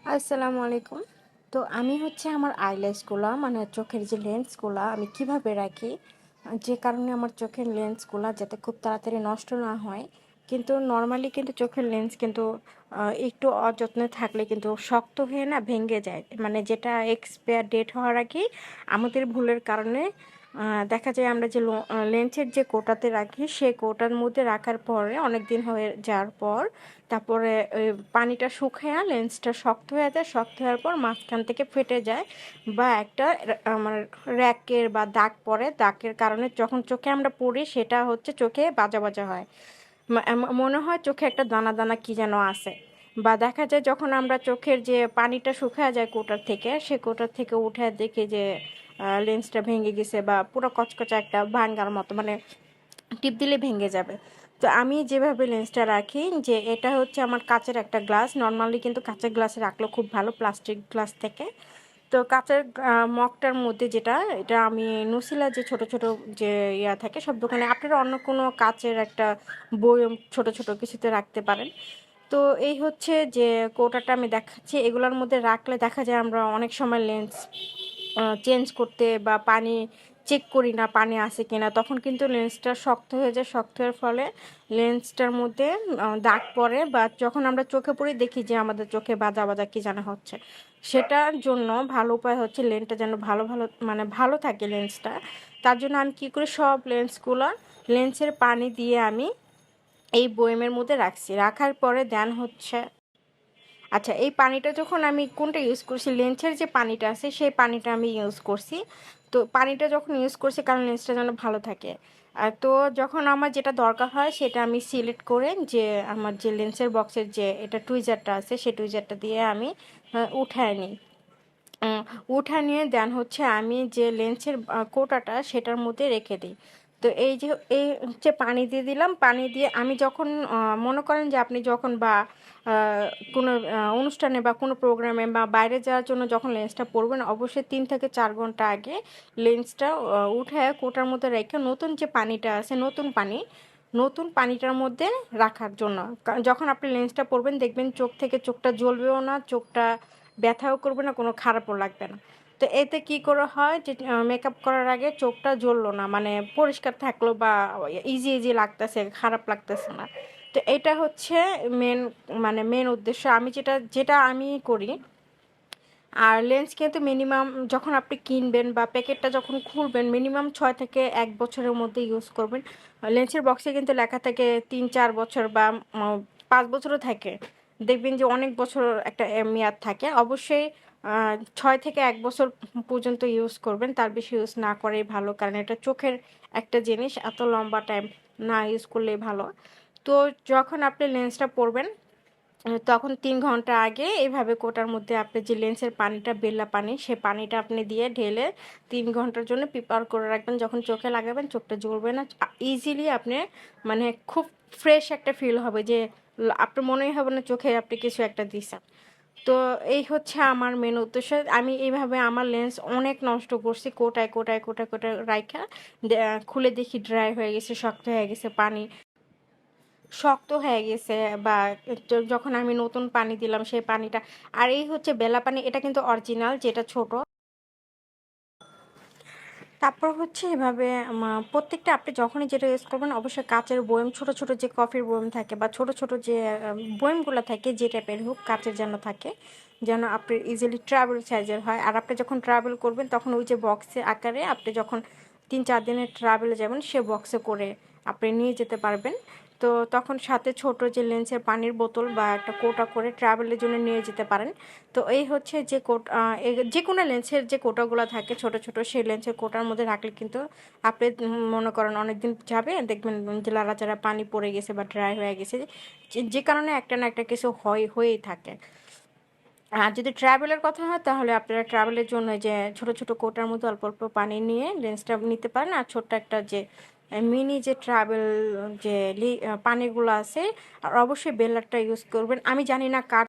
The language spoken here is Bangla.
আসসালামু আলাইকুম। তো আমি হচ্ছে আমার আইল্যাশগুলা মানে চোখের যে লেন্সগুলা আমি কিভাবে রাখি, যে কারণে আমার চোখের লেন্সগুলা যাতে খুব তাড়াতাড়ি নষ্ট না হয়। কিন্তু নরমালি কিন্তু চোখের লেন্স কিন্তু একটু অযত্নে থাকলে কিন্তু শক্ত হয়ে না ভেঙে যায়। মানে যেটা এক্সপায়ার ডেট হওয়ার আগেই আমাদের ভুলের কারণে দেখা যায় আমরা যে লেন্সের যে কৌটাতে রাখি, সেই কৌটার মধ্যে রাখার পরে অনেকদিন হয়ে যাওয়ার পর তারপরে ওই পানিটা শুকায়া লেন্সটা শক্ত হয়ে যায়, শক্ত হওয়ার পর মাঝখান থেকে ফেটে যায় বা একটা আমার র্যাকের বা দাগ পড়ে, দাগের কারণে যখন চোখে আমরা পড়ি সেটা হচ্ছে চোখে বাজা বাজা হয়। মনে হয় চোখে একটা দানা দানা কি যেন আছে। বা দেখা যায় যখন আমরা চোখের যে পানিটা শুকায় যায় কোটার থেকে, সে কোটার থেকে উঠে দেখি যে লেন্সটা ভেঙে গেছে বা পুরো কচকচা একটা ভাঙ্গার মতো, মানে টিপ দিলে ভেঙে যাবে। তো আমি যেভাবে লেন্সটা রাখি, যে এটা হচ্ছে আমার কাচের একটা গ্লাস, নর্মালি কিন্তু কাচের গ্লাসে রাখলে খুব ভালো প্লাস্টিক গ্লাস থেকে। তো কাচের মগটার মধ্যে যেটা, এটা আমি নুসিলা যে ছোট ছোট যে ইয়া থাকে সব দোকানে, আপনারা অন্য কোনো কাচের একটা বয়ম ছোট ছোট কিছুতে রাখতে পারেন। তো এই হচ্ছে যে কৌটাটা আমি দেখাচ্ছি, এগুলোর মধ্যে রাখলে দেখা যায় আমরা অনেক সময় লেন্স চেঞ্জ করতে বা পানি চেক করি না পানি আছে কিনা, তখন কিন্তু লেন্সটা শক্ত হয়ে যায়। শক্ত হওয়ার ফলে লেন্সটার মধ্যে দাগ পড়ে বা যখন আমরা চোখে পড়ি দেখি যে আমাদের চোখে বাজা বাজা কি জানা হচ্ছে। সেটার জন্য ভালো উপায় হচ্ছে লেন্সটা যেন ভালো ভালো মানে ভালো থাকে লেন্সটা। তার জন্য আমি কী করি, সব লেন্সগুলো লেন্সের পানি দিয়ে আমি এই বয়মের মধ্যে রাখছি। রাখার পরে দেন হচ্ছে, আচ্ছা, এই পানিটা যখন আমি কোনটা ইউজ করছি, লেন্সের যে পানিটা আছে সেই পানিটা আমি ইউজ করছি। তো পানিটা যখন ইউজ করছি কারণ লেন্সটা যেন ভালো থাকে। তো যখন আমার যেটা দরকার হয় সেটা আমি সিলেক্ট করে যে আমার যে লেন্সের বক্সের যে এটা টুইজারটা আছে সেই টুইজারটা দিয়ে আমি উঠায় নিই। উম, উঠা নিয়ে দেন হচ্ছে আমি যে লেন্সের কোটাটা সেটার মধ্যে রেখে দিই। তো এই যে এই হচ্ছে পানি দিয়ে দিলাম, পানি দিয়ে আমি যখন মনে করেন যে আপনি যখন বা কোনো অনুষ্ঠানে বা কোনো প্রোগ্রামে বা বাইরে যাওয়ার জন্য যখন লেন্সটা পরবেন, অবশ্যই 3 থেকে 4 ঘন্টা আগে লেন্সটা উঠে কোটার মধ্যে রেখে নতুন যে পানিটা আছে, নতুন পানিটার মধ্যে রাখার জন্য। যখন আপনি লেন্সটা পরবেন দেখবেন চোখ থেকে চোখটা জ্বলবেও না, চোখটা ব্যথাও করবে না, কোনো খারাপও লাগবে না। তো এতে কি করে হয় যে মেকআপ করার আগে চোখটা জ্বললো না, মানে পরিষ্কার থাকলো বা ইজি ইজি লাগতেছে, খারাপ লাগতেছে না। তো এটা হচ্ছে মেন, মানে মেন উদ্দেশ্য আমি যেটা যেটা আমি করি। আর লেন্স কিন্তু মিনিমাম যখন আপনি কিনবেন বা প্যাকেটটা যখন খুলবেন মিনিমাম 6 থেকে 1 বছরের মধ্যে ইউজ করবেন। লেন্সের বক্সে কিন্তু লেখা থাকে 3-4 বছর বা 5 বছরও থাকে। দেখবেন যে অনেক বছর একটা মেয়াদ থাকে। অবশ্যই 6 থেকে 1 বছর পর্যন্ত ইউজ করবেন, তার বেশি ইউজ না করাই ভালো, কারণ এটা চোখের একটা জিনিস, এত লম্বা টাইম না ইউজ করলেই ভালো। তো যখন আপনি লেন্সটা পরবেন তখন 3 ঘন্টা আগে এইভাবে কোটার মধ্যে আপনি যে লেন্সের পানিটা বেল্লা পানি, সে পানিটা আপনি দিয়ে ঢেলে 3 ঘন্টার জন্য প্রিপার করে রাখবেন। যখন চোখে লাগাবেন চোখটা জ্বলবে না, ইজিলি আপনি মানে খুব ফ্রেশ একটা ফিল হবে, যে আপনার মনেই হবে না চোখে আপনি কিছু একটা দিছেন। তো এই হচ্ছে আমার মেন উদ্দেশ্য। আমি এইভাবে আমার লেন্স অনেক নষ্ট করছি, কোটায় কোটায় কোটায় কোটায় রাইখা খুলে দেখি ড্রাই হয়ে গেছে, শক্ত হয়ে গেছে, পানি শক্ত হয়ে গেছে বা যখন আমি নতুন পানি দিলাম সেই পানিটা। আর এই হচ্ছে বেলা পানি, এটা কিন্তু অরিজিনাল যেটা ছোট। তারপর হচ্ছে এভাবে প্রত্যেকটা আপনি যখনই যেটা ইউজ করবেন অবশ্যই কাচের বয়ম, ছোট ছোট যে কফির বয়ম থাকে বা ছোট ছোট যে বয়মগুলো থাকে যে টাইপের হোক, কাচের যেন থাকে, যেন আপনার ইজিলি ট্রাভেল সাইজের হয়। আর আপনি যখন ট্রাভেল করবেন তখন ওই যে বক্সে আকারে আপনি যখন 3-4 দিনের ট্রাভেলে যাবেন সে বক্সে করে আপনি নিয়ে যেতে পারবেন। তো তখন সাথে ছোট যে লেন্সের পানির বোতল বা একটা কোটা করে ট্রাভেলের জন্য নিয়ে যেতে পারেন। তো এই হচ্ছে যে যে কোনো লেন্সের যে কোটাগুলো থাকে ছোট ছোট, সেই লেন্সের কোটার মধ্যে রাখলে কিন্তু আপনি মনে করেন অনেকদিন যাবে দেখবেন যে লাড়াচাড়া পানি পড়ে গেছে বা ড্রাই হয়ে গেছে, যে কারণে একটা না একটা কিছু হয়েই থাকে। আর যদি ট্রাভেলের কথা হয় তাহলে আপনারা ট্রাভেলের জন্য যে ছোট ছোট কোটার মধ্যে অল্প অল্প পানি নিয়ে লেন্সটা নিতে পারেন। আর ছোট্ট একটা যে মিনি যে ট্রাভেল যে পানিগুলো আছে। আর অবশ্যই বেলারটা ইউজ করবেন। আমি জানি না কার